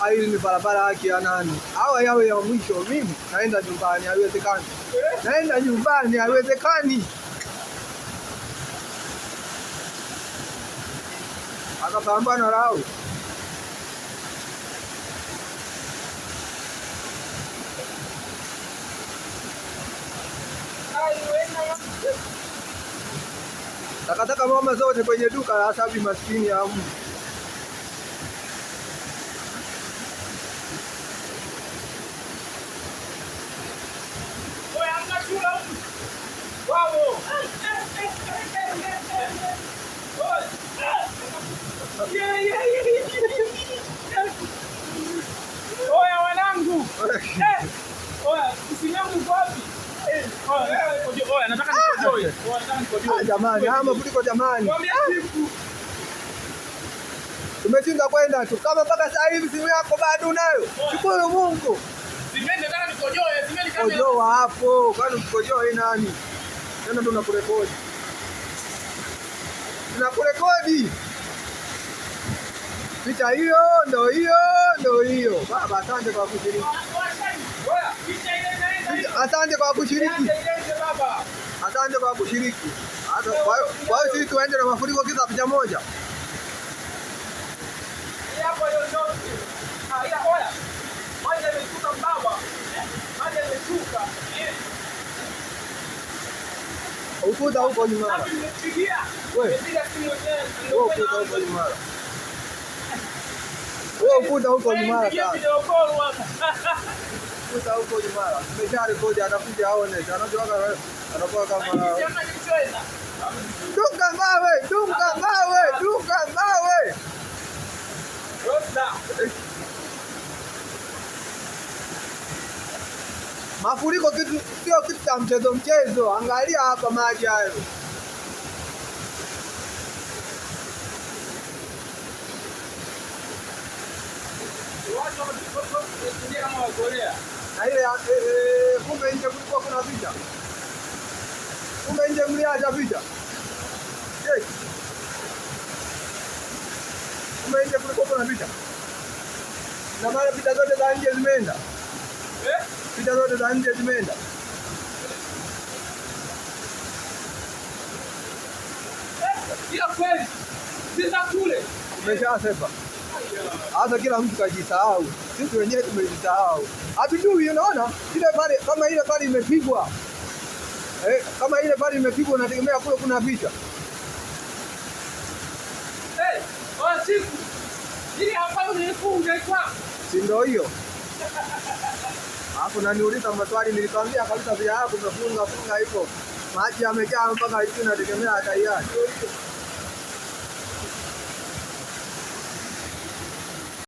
hili ni barabara haki ya nani? Hawa yawe ya mwisho, mimi naenda nyumbani, haiwezekani. Naenda nyumbani, haiwezekani. Akapambana lao. Takataka mama zote kwenye duka la Safi maskini ya mtu. Oya wanangu. Oya, usinyangu kwa wapi? Oya, nataka nikojoe. Jamani, hama kuliko jamani. Tumeshinda kwenda tu. Kama mpaka sasa hivi simu yako bado unayo. Shukuru Mungu. Simeni nataka nikojoe, simeni kama. Kojoa hapo. Kwani mkojoe nani? Tena tunakurekodi. Tunakurekodi. Picha hiyo ndio hiyo. Baba, asante kwa kushiriki. Oya, picha ile inaenda. Asante kwa kushiriki. Asante kwa kushiriki. Kwa hiyo sisi tuende na mafuriko kisa picha moja. Hapo yote. Oya. Maji yameshuka baba. Maji yameshuka. Ukuta huko nyuma. Wewe. Ukuta huko nyuma. Wewe ukuta huko nyuma sasa. Ukuta huko nyuma. Tumesha rekodi atakuja aone. Anakuwa kama Dunga mawe. Mafuriko sio kitu cha mchezo. Angalia hapa maji hayo. Na ile kumbe nje kulikuwa kuna vita. Kumbe nje mliacha vita. Kumbe nje kulikuwa kuna vita. Na mara vita zote za nje zimeenda. Vita zote za nje zimeenda. Kila kweli. Sasa kule. Umeshasema. Hata kila mtu kajisahau. Sisi wenyewe tumejisahau. Hatujui, unaona? Kama ile pale imepigwa. Kama ile pale imepigwa unategemea kule kuna vita. Siku. Ili hapa unifunge kwa. Si ndio hiyo? Hapo naniuliza maswali nilikwambia kabisa vya yako umefunga hivyo. Maji yamejaa mpaka hivi nategemea ataiaje.